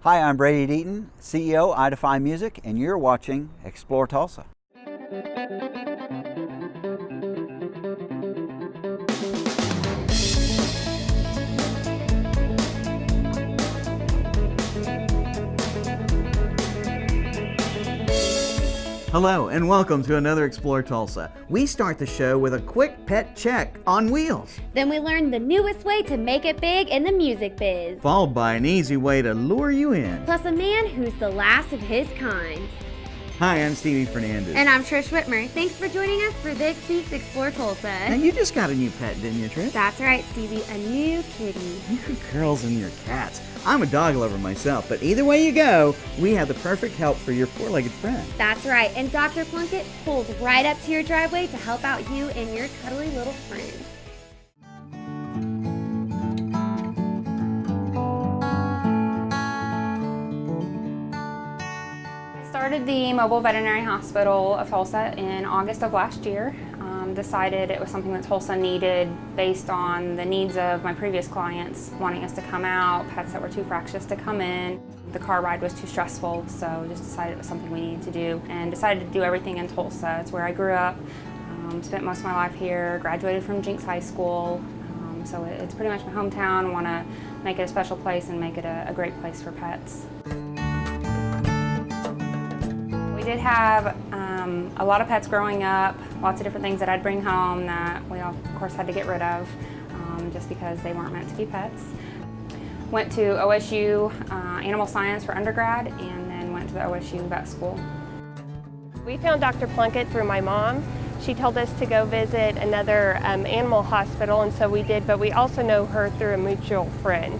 Hi, I'm Brady Deaton, CEO, idefi Music, and you're watching Explore Tulsa. Hello and welcome to another Explore Tulsa. We start the show with a quick pet check on wheels. Then we learn the newest way to make it big in the music biz. Followed by an easy way to lure you in. Plus a man who's the last of his kind. Hi, I'm Stevie Fernandez. And I'm Trish Whitmer. Thanks for joining us for this week's Explore Tulsa. Now you just got a new pet, didn't you, Trish? That's right, Stevie, a new kitty. You girls and your cats. I'm a dog lover myself, but either way you go, we have the perfect help for your four-legged friend. That's right, and Dr. Plunkett pulls right up to your driveway to help out you and your cuddly little friend. Started the mobile veterinary hospital of Tulsa in August of last year. Decided it was something that Tulsa needed based on the needs of my previous clients wanting us to come out, pets that were too fractious to come in. The car ride was too stressful, so just decided it was something we needed to do and decided to do everything in Tulsa. It's where I grew up, spent most of my life here, graduated from Jinx High School, so it's pretty much my hometown. I want to make it a special place and make it a great place for pets. We did have a lot of pets growing up, lots of different things that I'd bring home that we of course had to get rid of just because they weren't meant to be pets. Went to OSU Animal Science for undergrad and then went to the OSU Vet School. We found Dr. Plunkett through my mom. She told us to go visit another animal hospital, and so we did, but we also know her through a mutual friend.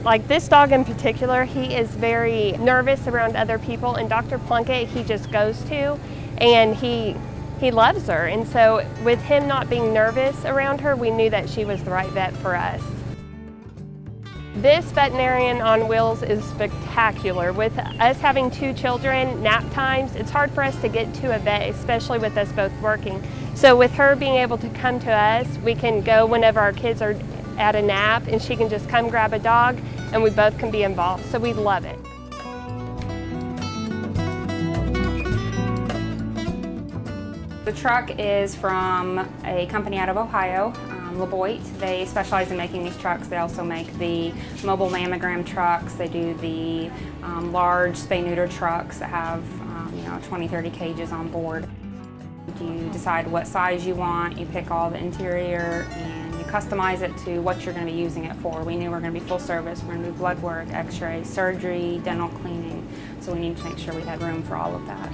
Like this dog in particular, he is very nervous around other people, and Dr. Plunkett he just goes to, and he loves her. And so with him not being nervous around her, we knew that she was the right vet for us. This veterinarian on wheels is spectacular. With us having two children, nap times, it's hard for us to get to a vet, especially with us both working. So with her being able to come to us, we can go whenever our kids are at a nap, and she can just come grab a dog and we both can be involved, so we love it. The truck is from a company out of Ohio, LeBoit. They specialize in making these trucks. They also make the mobile mammogram trucks. They do the large spay-neuter trucks that have 20, 30 cages on board. You decide what size you want, you pick all the interior, and you customize it to what you're going to be using it for. We knew we were going to be full service. We're going to do blood work, x-ray, surgery, dental cleaning, so we needed to make sure we had room for all of that.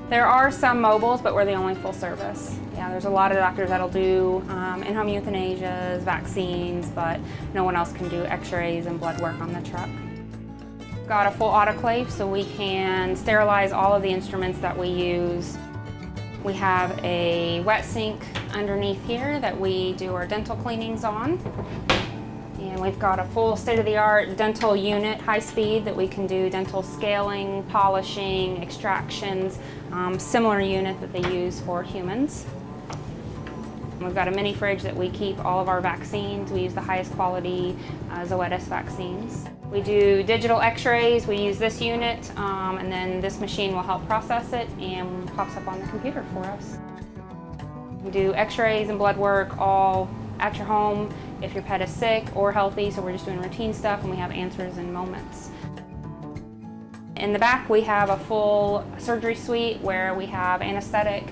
There are some mobiles, but we're the only full service. Yeah, there's a lot of doctors that'll do in-home euthanasias, vaccines, but no one else can do x-rays and blood work on the truck. Got a full autoclave so we can sterilize all of the instruments that we use. We have a wet sink underneath here that we do our dental cleanings on. And we've got a full state-of-the-art dental unit, high speed, that we can do dental scaling, polishing, extractions, similar unit that they use for humans. We've got a mini fridge that we keep all of our vaccines. We use the highest quality Zoetis vaccines. We do digital x-rays. We use this unit, and then this machine will help process it and pops up on the computer for us. We do x-rays and blood work all at your home if your pet is sick or healthy, so we're just doing routine stuff, and we have answers in moments. In the back we have a full surgery suite where we have anesthetic,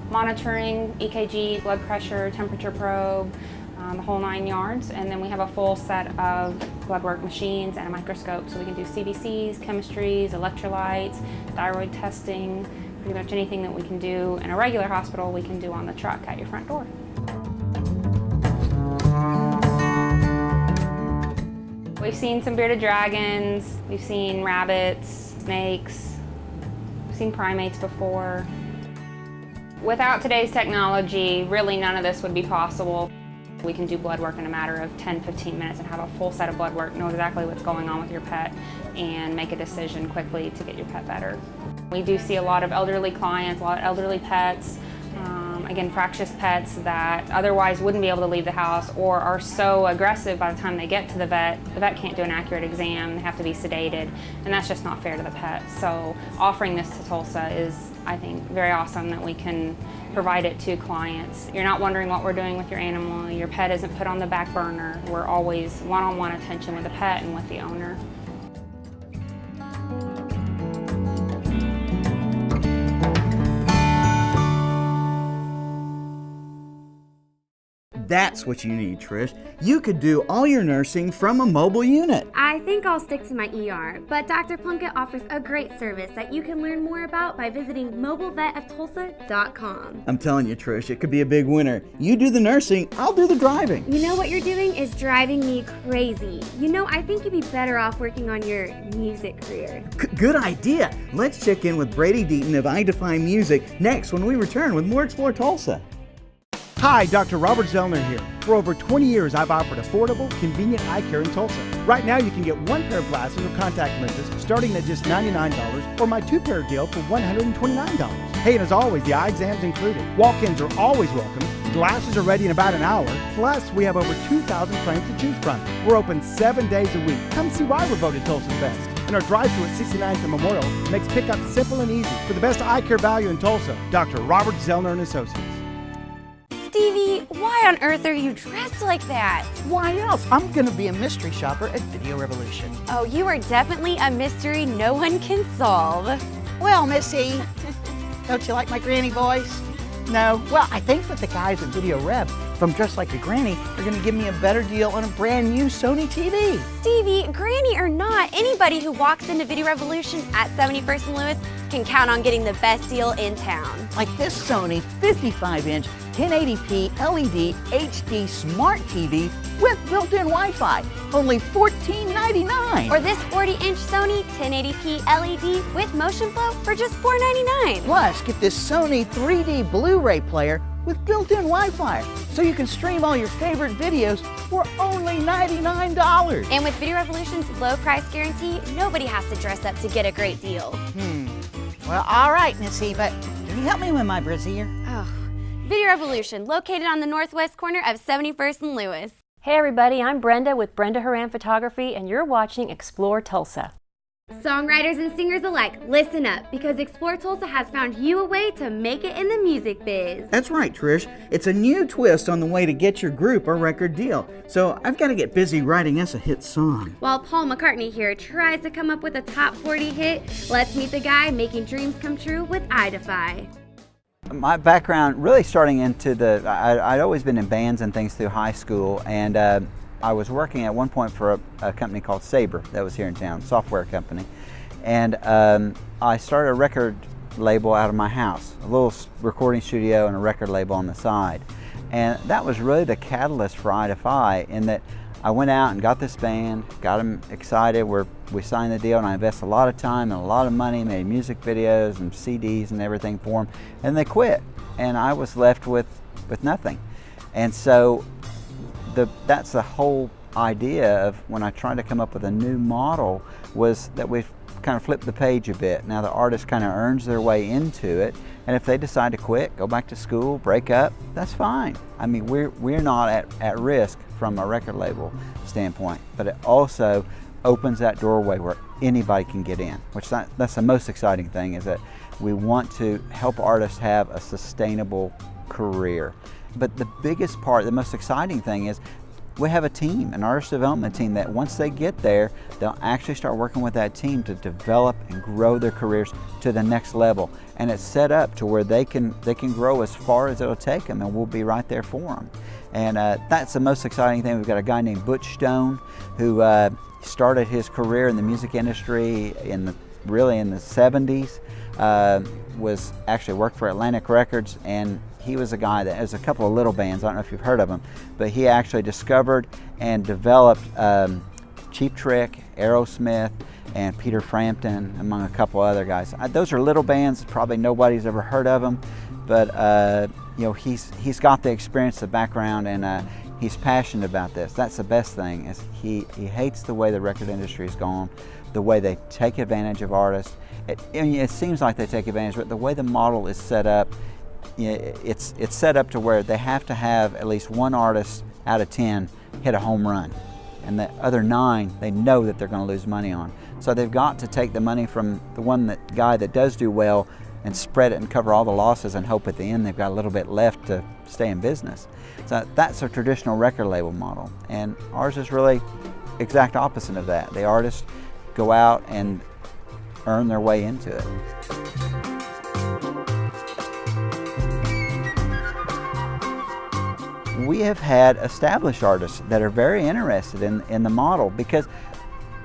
monitoring, EKG, blood pressure, temperature probe, the whole 9 yards, and then we have a full set of blood work machines and a microscope, so we can do CBCs, chemistries, electrolytes, thyroid testing, pretty much anything that we can do in a regular hospital we can do on the truck at your front door. We've seen some bearded dragons, we've seen rabbits, snakes, we've seen primates before. Without today's technology, really none of this would be possible. We can do blood work in a matter of 10-15 minutes and have a full set of blood work, know exactly what's going on with your pet, and make a decision quickly to get your pet better. We do see a lot of elderly clients, a lot of elderly pets, again, fractious pets that otherwise wouldn't be able to leave the house or are so aggressive by the time they get to the vet can't do an accurate exam, they have to be sedated, and that's just not fair to the pet. So offering this to Tulsa is, I think, very awesome that we can provide it to clients. You're not wondering what we're doing with your animal, your pet isn't put on the back burner. We're always one-on-one attention with the pet and with the owner. That's what you need, Trish. You could do all your nursing from a mobile unit. I think I'll stick to my ER, but Dr. Plunkett offers a great service that you can learn more about by visiting mobilevetofTulsa.com. I'm telling you, Trish, it could be a big winner. You do the nursing, I'll do the driving. You know what you're doing is driving me crazy. You know, I think you'd be better off working on your music career. Good idea. Let's check in with Brady Deaton of idefi Music next when we return with more Explore Tulsa. Hi, Dr. Robert Zellner here. For over 20 years, I've offered affordable, convenient eye care in Tulsa. Right now, you can get one pair of glasses or contact lenses starting at just $99 or my two-pair deal for $129. Hey, and as always, the eye exam's included. Walk-ins are always welcome. Glasses are ready in about an hour. Plus, we have over 2,000 frames to choose from. We're open 7 days a week. Come see why we're voted Tulsa's best. And our drive-thru at 69th and Memorial makes pickup simple and easy. For the best eye care value in Tulsa, Dr. Robert Zellner and Associates. Stevie, why on earth are you dressed like that? Why else? I'm gonna be a mystery shopper at Video Revolution. Oh, you are definitely a mystery no one can solve. Well, Missy, don't you like my granny voice? No? Well, I think that the guys at Video Rev from Dressed Like a Granny are gonna give me a better deal on a brand new Sony TV. Stevie, granny or not, anybody who walks into Video Revolution at 71st and Lewis can count on getting the best deal in town. Like this Sony 55-inch 1080p LED HD Smart TV with built-in Wi-Fi, only $14.99. Or this 40-inch Sony 1080p LED with motion flow for just $4.99. Plus, get this Sony 3D Blu-ray player with built-in Wi-Fi, so you can stream all your favorite videos for only $99. And with Video Revolution's low price guarantee, nobody has to dress up to get a great deal. Well, all right, Missy, but can you help me with my brassiere? Oh, Video Revolution, located on the northwest corner of 71st and Lewis. Hey everybody, I'm Brenda with Brenda Haran Photography, and you're watching Explore Tulsa. Songwriters and singers alike, listen up, because Explore Tulsa has found you a way to make it in the music biz. That's right, Trish. It's a new twist on the way to get your group a record deal. So I've got to get busy writing us a hit song. While Paul McCartney here tries to come up with a top 40 hit, let's meet the guy making dreams come true with idefi. My background really starting into I'd always been in bands and things through high school, and I was working at one point for a company called Sabre that was here in town, software company, and I started a record label out of my house, a little recording studio and a record label on the side, and that was really the catalyst for idefi, in that I went out and got this band, got them excited, we signed the deal, and I invested a lot of time and a lot of money, made music videos and CDs and everything for them, and they quit, and I was left with nothing. And so that's the whole idea of when I tried to come up with a new model, was that we've kind of flipped the page a bit. Now the artist kind of earns their way into it, and if they decide to quit, go back to school, break up, that's fine. I mean, we're not at risk from a record label standpoint, but it also opens that doorway where anybody can get in, which that's the most exciting thing, is that we want to help artists have a sustainable career. But the biggest part, the most exciting thing is we have a team, an artist development team, that once they get there, they'll actually start working with that team to develop and grow their careers to the next level. And it's set up to where they can grow as far as it'll take them, and we'll be right there for them. And that's the most exciting thing. We've got a guy named Butch Stone who started his career in the music industry really in the 70s. Was actually worked for Atlantic Records, and he was a guy that has a couple of little bands. I don't know if you've heard of him, but he actually discovered and developed Cheap Trick, Aerosmith, and Peter Frampton, among a couple other guys. Those are little bands, probably nobody's ever heard of them, but you know, he's got the experience, the background, and he's passionate about this. That's the best thing, is he hates the way the record industry is gone, the way they take advantage of artists. It seems like they take advantage, but the way the model is set up, it's set up to where they have to have at least one artist out of 10 hit a home run, and the other 9 they know that they're going to lose money on. So they've got to take the money from the guy that does do well and spread it and cover all the losses and hope at the end they've got a little bit left to stay in business. So that's a traditional record label model, and ours is really exact opposite of that. The artists go out and earn their way into it. We have had established artists that are very interested in the model because,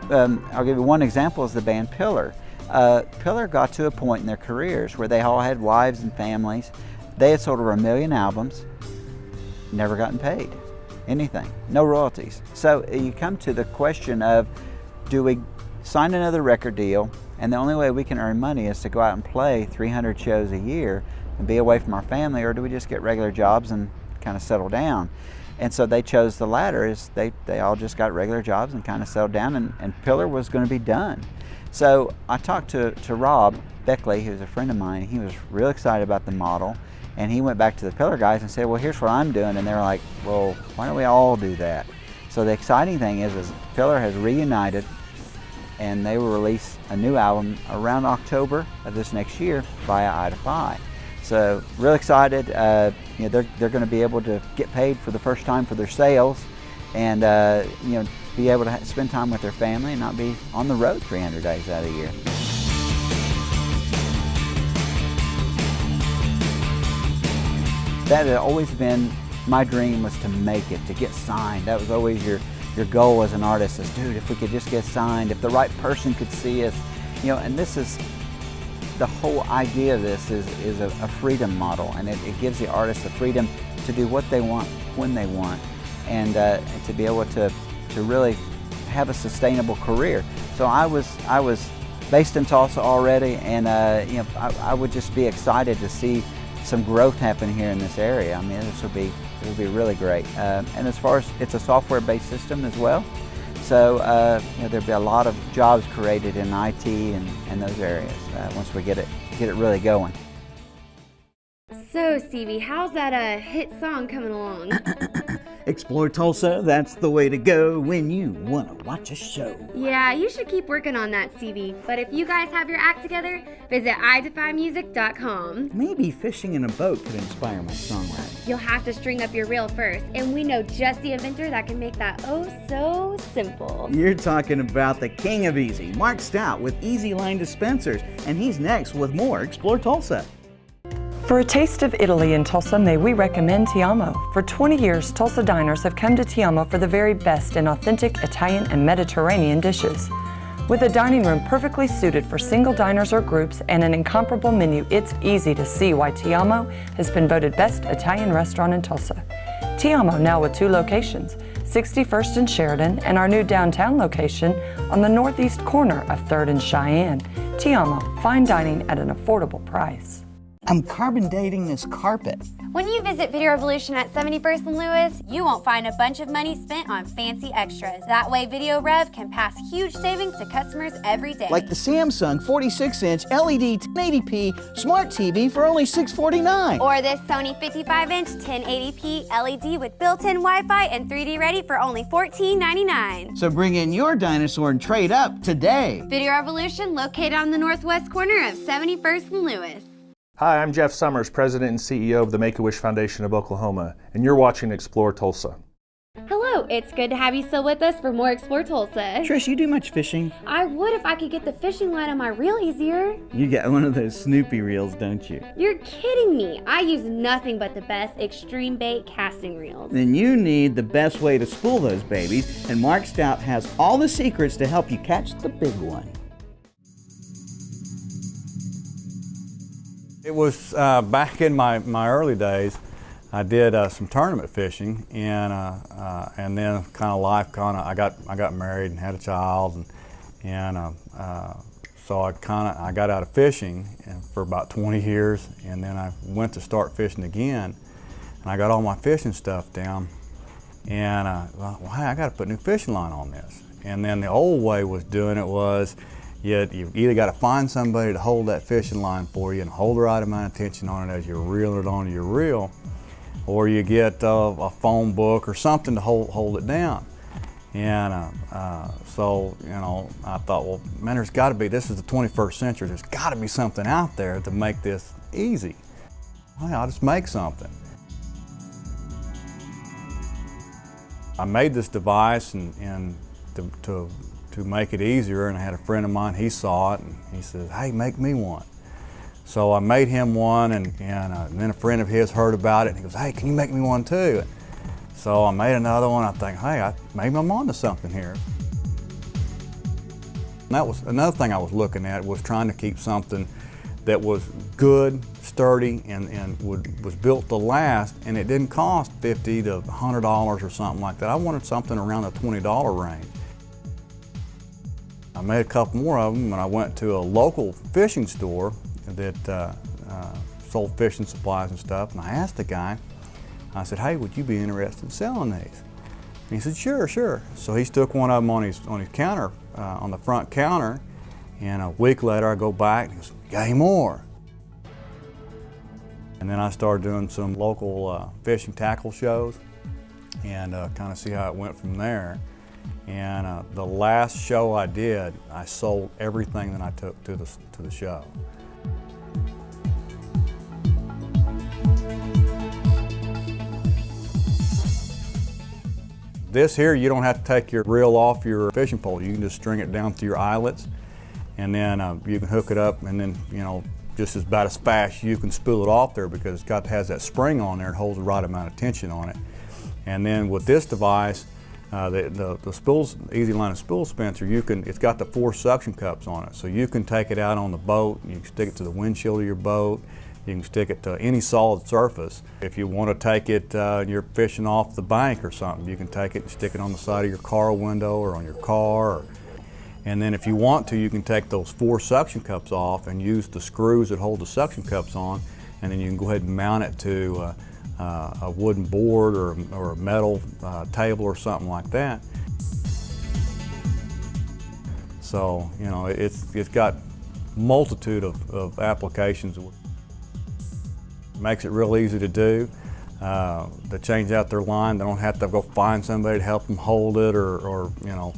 I'll give you one example, is the band Pillar. Pillar got to a point in their careers where they all had wives and families. They had sold over 1 million albums, never gotten paid anything, no royalties. So you come to the question of, do we sign another record deal, and the only way we can earn money is to go out and play 300 shows a year and be away from our family, or do we just get regular jobs and kind of settle down? And so they chose the latter. Is they all just got regular jobs and kind of settled down, and Pillar was going to be done. So I talked to Rob Beckley, who's a friend of mine. He was real excited about the model, and he went back to the Pillar guys and said, well, here's what I'm doing. And they were like, well, why don't we all do that? So the exciting thing is Pillar has reunited, and they will release a new album around October of this next year via idefi. So real excited. They're going to be able to get paid for the first time for their sales, and be able to spend time with their family and not be on the road 300 days out of the year. That had always been my dream, was to make it, to get signed. That was always your goal as an artist, is, dude, if we could just get signed, if the right person could see us, and this is the whole idea of this is a freedom model, and it gives the artist the freedom to do what they want when they want, and to be able to really have a sustainable career. So I was based in Tulsa already, and I would just be excited to see some growth happen here in this area. I mean, this would be really great. And as far as, it's a software-based system as well, so there'll be a lot of jobs created in IT and those areas once we get it really going. So, Stevie, how's that hit song coming along? Explore Tulsa, that's the way to go when you want to watch a show. Yeah, you should keep working on that, Stevie. But if you guys have your act together, visit idefimusic.com. Maybe fishing in a boat could inspire my songwriting. You'll have to string up your reel first, and we know just the inventor that can make that oh so simple. You're talking about the king of easy, Mark Stout with Easy Line Dispensers, and he's next with more Explore Tulsa. For a taste of Italy in Tulsa, may we recommend Ti Amo. For 20 years, Tulsa diners have come to Ti Amo for the very best in authentic Italian and Mediterranean dishes. With a dining room perfectly suited for single diners or groups and an incomparable menu, it's easy to see why Ti Amo has been voted best Italian restaurant in Tulsa. Ti Amo now with 2 locations, 61st and Sheridan, and our new downtown location on the northeast corner of 3rd and Cheyenne. Ti Amo, fine dining at an affordable price. I'm carbon dating this carpet. When you visit Video Revolution at 71st and Lewis, you won't find a bunch of money spent on fancy extras. That way Video Rev can pass huge savings to customers every day. Like the Samsung 46-inch LED 1080p smart TV for only $649. Or this Sony 55-inch 1080p LED with built-in Wi-Fi and 3D ready for only $14.99. So bring in your dinosaur and trade up today. Video Revolution, located on the northwest corner of 71st and Lewis. Hi, I'm Jeff Summers, President and CEO of the Make-A-Wish Foundation of Oklahoma, and you're watching Explore Tulsa. Hello, it's good to have you still with us for more Explore Tulsa. Trish, you do much fishing? I would if I could get the fishing line on my reel easier. You got one of those Snoopy reels, don't you? You're kidding me. I use nothing but the best extreme bait casting reels. Then you need the best way to spool those babies, and Mark Stout has all the secrets to help you catch the big one. It was back in my early days. I did some tournament fishing, and then kind of life I got married and had a child, so I got out of fishing for about 20 years, and then I went to start fishing again, and I got all my fishing stuff down, and well, hey, I got to put a new fishing line on this. And then the old way was doing it was You've either got to find somebody to hold that fishing line for you and hold the right amount of tension on it as you're reeling it onto your reel, or you get a phone book or something to hold it down. And so, you know, I thought, well, man, there's got to be, this is the 21st century, there's got to be something out there to make this easy. Well, I'll just make something. I made this device and to make it easier, and I had a friend of mine, he saw it, and he said, hey, make me one. So I made him one, and then a friend of his heard about it, and he goes, hey, can you make me one too? So I made another one. I think, hey, maybe I'm onto something here. And that was another thing I was looking at, was trying to keep something that was good, sturdy, and was built to last, and it didn't cost $50 to $100 or something like that. I wanted something around the $20 range. I made a couple more of them, and I went to a local fishing store that sold fishing supplies and stuff, and I asked the guy, I said, hey, would you be interested in selling these? And he said, sure, sure. So he stuck one of them on his counter, on the front counter, and a week later I go back and he goes, got any more? And then I started doing some local fishing tackle shows and kind of see how it went from there. And the last show I did, I sold everything that I took to the show. This here, you don't have to take your reel off your fishing pole. You can just string it down through your eyelets, and then you can hook it up, and then, you know, just about as fast you can spool it off there, because it has that spring on there and holds the right amount of tension on it. And then with this device, the Spool's Easy Line of Spool Dispenser, it's got the 4 suction cups on it, so you can take it out on the boat, you can stick it to the windshield of your boat, you can stick it to any solid surface. If you want to take it, you're fishing off the bank or something, you can take it and stick it on the side of your car window or on your car. And then if you want to, you can take those 4 suction cups off and use the screws that hold the suction cups on, and then you can go ahead and mount it to a wooden board or a metal table or something like that. So, you know, it's got multitude of applications. Makes it real easy to do. To change out their line, they don't have to go find somebody to help them hold it, or you know,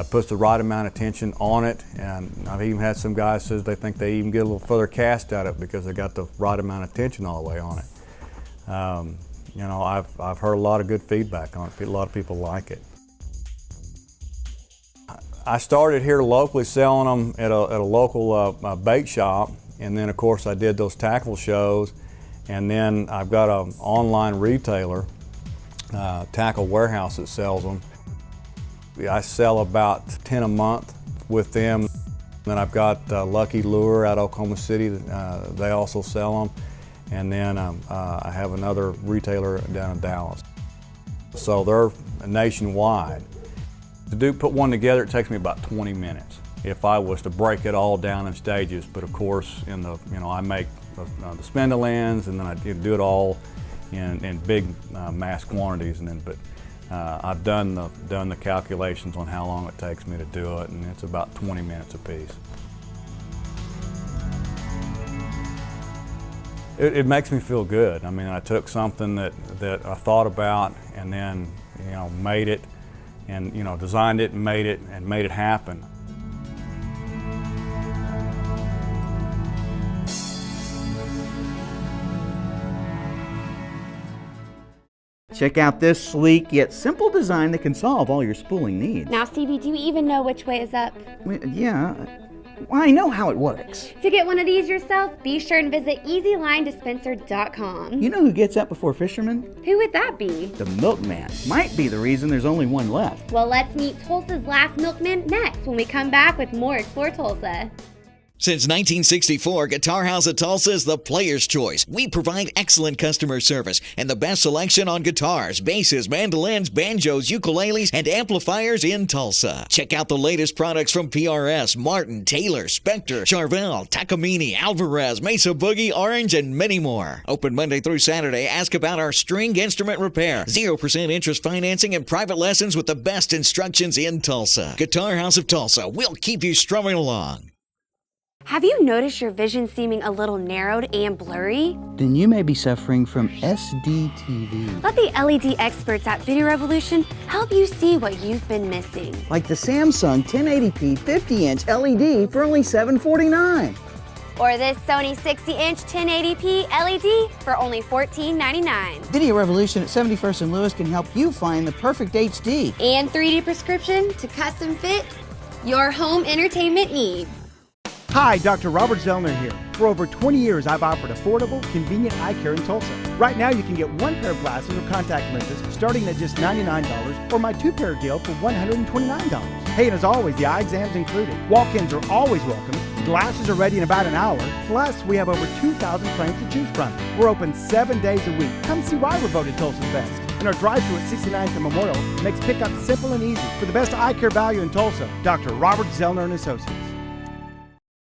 puts the right amount of tension on it. And I've even had some guys says they think they even get a little further cast out of it because they got the right amount of tension all the way on it. You know, I've heard a lot of good feedback on it. A lot of people like it. I started here locally selling them at a local bait shop, and then of course I did those tackle shows. And then I've got an online retailer, Tackle Warehouse, that sells them. I sell about 10 a month with them. Then I've got Lucky Lure out of Oklahoma City, they also sell them. And then I have another retailer down in Dallas. So they're nationwide. To put one together, it takes me about 20 minutes if I was to break it all down in stages. But of course, I make the spindle ends, and then I do it all in big mass quantities. And then, I've done the calculations on how long it takes me to do it, and it's about 20 minutes a piece. It makes me feel good. I mean, I took something that I thought about, and then made it, and designed it and made it happen. Check out this sleek yet simple design that can solve all your spooling needs. Now, Stevie, do you even know which way is up? Yeah, well, I know how it works. To get one of these yourself, be sure and visit EasyLineDispenser.com. You know who gets up before fishermen? Who would that be? The Milkman. Might be the reason there's only one left. Well, let's meet Tulsa's last milkman next when we come back with more Explore Tulsa. Since 1964, Guitar House of Tulsa is the player's choice. We provide excellent customer service and the best selection on guitars, basses, mandolins, banjos, ukuleles, and amplifiers in Tulsa. Check out the latest products from PRS, Martin, Taylor, Spector, Charvel, Takamine, Alvarez, Mesa Boogie, Orange, and many more. Open Monday through Saturday. Ask about our string instrument repair, 0% interest financing, and private lessons with the best instructions in Tulsa. Guitar House of Tulsa. We'll keep you strumming along. Have you noticed your vision seeming a little narrowed and blurry? Then you may be suffering from SDTV. Let the LED experts at Video Revolution help you see what you've been missing. Like the Samsung 1080p 50-inch LED for only $749. Or this Sony 60-inch 1080p LED for only $14.99. Video Revolution at 71st and Lewis can help you find the perfect HD. And 3D prescription to custom fit your home entertainment needs. Hi, Dr. Robert Zellner here. For over 20 years, I've offered affordable, convenient eye care in Tulsa. Right now, you can get one pair of glasses or contact lenses starting at just $99, or my two-pair deal for $129. Hey, and as always, the eye exam's included. Walk-ins are always welcome. Glasses are ready in about an hour. Plus, we have over 2,000 frames to choose from. We're open 7 days a week. Come see why we're voted Tulsa's best. And our drive-thru at 69th and Memorial makes pickup simple and easy. For the best eye care value in Tulsa, Dr. Robert Zellner and Associates.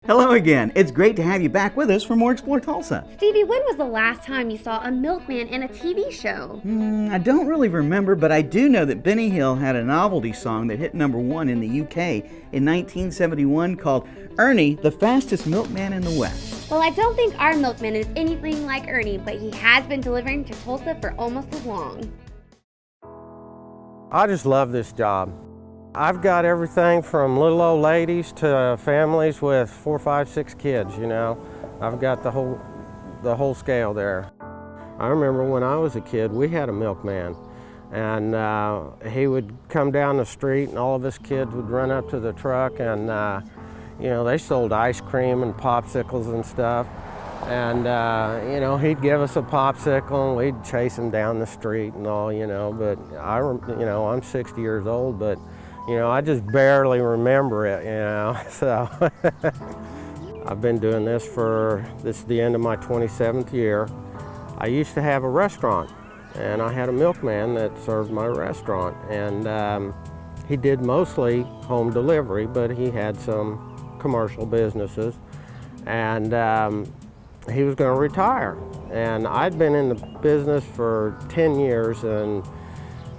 Hello again. It's great to have you back with us for more Explore Tulsa. Stevie, when was the last time you saw a milkman in a TV show? I don't really remember, but I do know that Benny Hill had a novelty song that hit #1 in the UK in 1971 called Ernie, the Fastest Milkman in the West. Well, I don't think our milkman is anything like Ernie, but he has been delivering to Tulsa for almost as long. I just love this job. I've got everything from little old ladies to families with 4, 5, 6 kids, you know. I've got the whole scale there. I remember when I was a kid, we had a milkman, and he would come down the street and all of us kids would run up to the truck, and you know, they sold ice cream and popsicles and stuff. And you know, he'd give us a popsicle and we'd chase him down the street and all, you know. But you know, I'm 60 years old, but you know, I just barely remember it, you know, so. I've been doing this this is the end of my 27th year. I used to have a restaurant, and I had a milkman that served my restaurant, and he did mostly home delivery, but he had some commercial businesses, and he was going to retire. And I'd been in the business for 10 years, and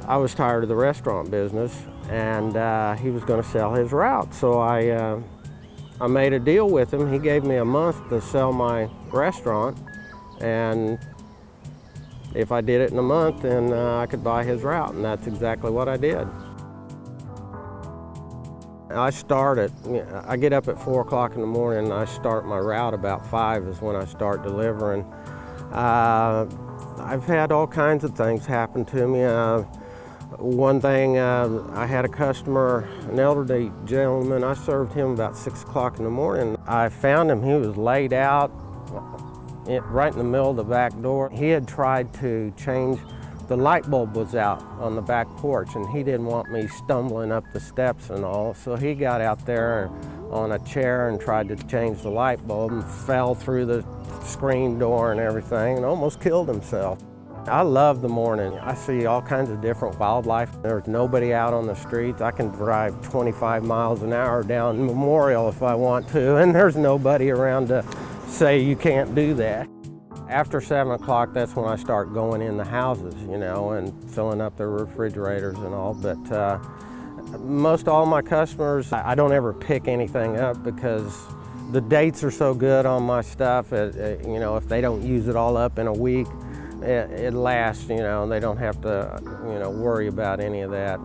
I was tired of the restaurant business, and he was going to sell his route. So I made a deal with him. He gave me a month to sell my restaurant, and if I did it in a month, then I could buy his route, and that's exactly what I did. I get up at 4 o'clock in the morning, and I start my route about 5 is when I start delivering. I've had all kinds of things happen to me. One thing, I had a customer, an elderly gentleman, I served him about 6 o'clock in the morning. I found him, he was laid out right in the middle of the back door. He had tried to change, the light bulb was out on the back porch, and he didn't want me stumbling up the steps and all, so he got out there on a chair and tried to change the light bulb and fell through the screen door and everything and almost killed himself. I love the morning. I see all kinds of different wildlife. There's nobody out on the streets. I can drive 25 miles an hour down Memorial if I want to, and there's nobody around to say you can't do that. After 7 o'clock, that's when I start going in the houses, you know, and filling up their refrigerators and all. But most all my customers, I don't ever pick anything up because the dates are so good on my stuff. You know, if they don't use it all up in a week, it lasts, you know, and they don't have to, you know, worry about any of that.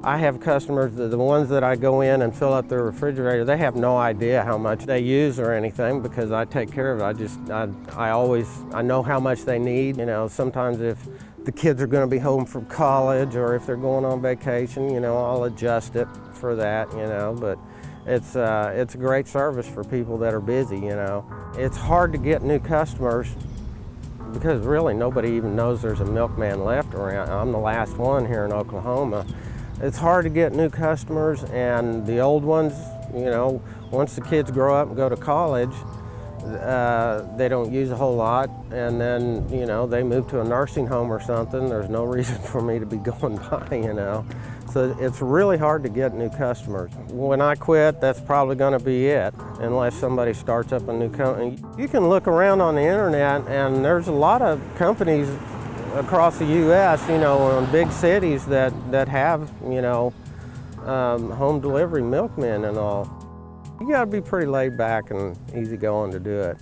I have customers, the ones that I go in and fill up their refrigerator, they have no idea how much they use or anything because I take care of it. I know how much they need. You know, sometimes if the kids are going to be home from college or if they're going on vacation, you know, I'll adjust it for that, you know, but it's a great service for people that are busy, you know. It's hard to get new customers because really nobody even knows there's a milkman left around. I'm the last one here in Oklahoma. it's hard to get new customers, and the old ones, you know, once the kids grow up and go to college, they don't use a whole lot, and then, you know, they move to a nursing home or something. There's no reason for me to be going by, you know. So it's really hard to get new customers. When I quit, that's probably going to be it, unless somebody starts up a new company. You can look around on the internet, and there's a lot of companies across the U.S., you know, in big cities that have, you know, home delivery milkmen and all. You got to be pretty laid back and easygoing to do it.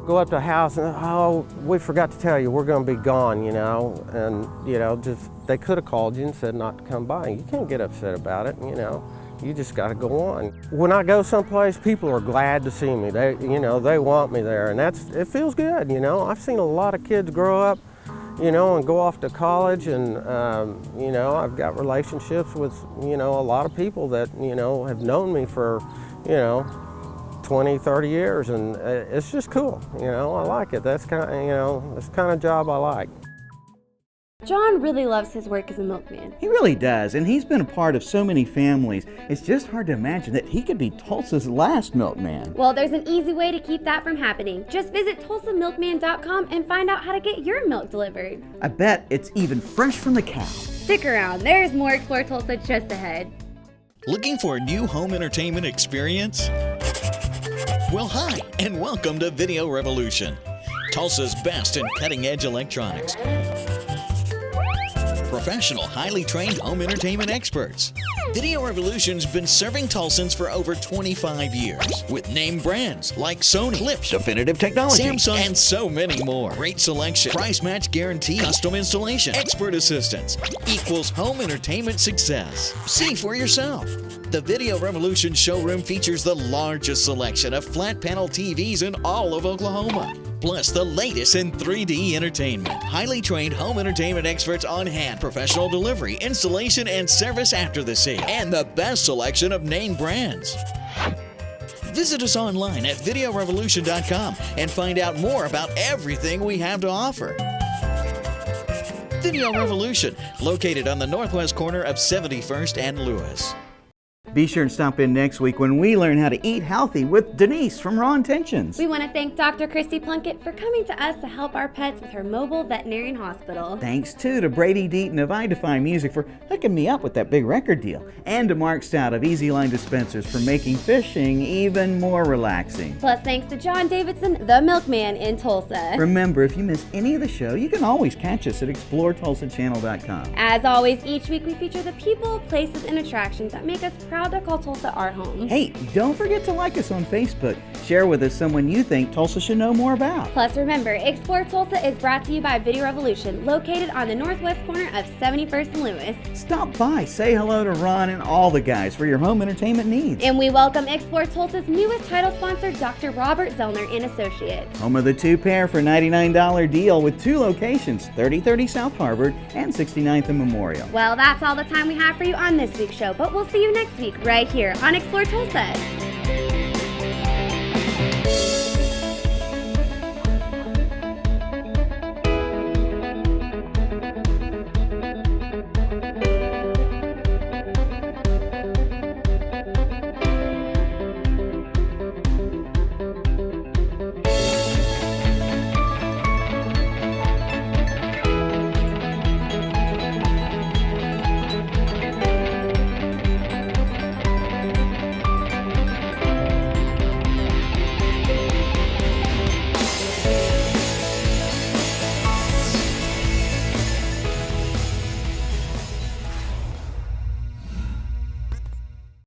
Go up to a house and, oh, we forgot to tell you, we're going to be gone, you know, and, you know, just, they could have called you and said not to come by. You can't get upset about it, you know. You just got to go on. When I go someplace, people are glad to see me. They, you know, they want me there, and it feels good, you know. I've seen a lot of kids grow up, you know, and go off to college, and, you know, I've got relationships with, you know, a lot of people that, you know, have known me for, you know, 20, 30 years, and it's just cool, you know. I like it. That's kind of, you know, that's the kind of job I like. John really loves his work as a milkman. He really does, and he's been a part of so many families. It's just hard to imagine that he could be Tulsa's last milkman. Well, there's an easy way to keep that from happening. Just visit TulsaMilkman.com and find out how to get your milk delivered. I bet it's even fresh from the cow. Stick around, there's more Explore Tulsa just ahead. Looking for a new home entertainment experience? Well, hi, and welcome to Video Revolution, Tulsa's best in cutting-edge electronics. Professional, highly trained home entertainment experts. Video Revolution's been serving Tulsans for over 25 years with name brands like Sony, Clips, Definitive Technology, Samsung, and so many more. Great selection, price match guarantee, custom installation, expert assistance equals home entertainment success. See for yourself. The Video Revolution showroom features the largest selection of flat panel TVs in all of Oklahoma. Plus the latest in 3D entertainment. Highly trained home entertainment experts on hand. Professional delivery, installation, and service after the sale. And the best selection of name brands. Visit us online at videorevolution.com and find out more about everything we have to offer. Video Revolution, located on the northwest corner of 71st and Lewis. Be sure and stop in next week when we learn how to eat healthy with Denise from Raw Intentions. We want to thank Dr. Christy Plunkett for coming to us to help our pets with her mobile veterinary hospital. Thanks, too, to Brady Deaton of idefi Music for hooking me up with that big record deal. And to Mark Stout of Easy Line Dispensers for making fishing even more relaxing. Plus, thanks to John Davidson, the milkman in Tulsa. Remember, if you miss any of the show, you can always catch us at ExploreTulsaChannel.com. As always, each week we feature the people, places, and attractions that make us proud to call Tulsa our home. Hey, don't forget to like us on Facebook. Share with us someone you think Tulsa should know more about. Plus, remember, Explore Tulsa is brought to you by Video Revolution, located on the northwest corner of 71st and Lewis. Stop by, say hello to Ron and all the guys for your home entertainment needs. And we welcome Explore Tulsa's newest title sponsor, Dr. Robert Zellner and Associates. Home of the two pair for $99 deal with 2 locations, 3030 South Harvard and 69th and Memorial. Well, that's all the time we have for you on this week's show, but we'll see you next week right here on Explore Tulsa.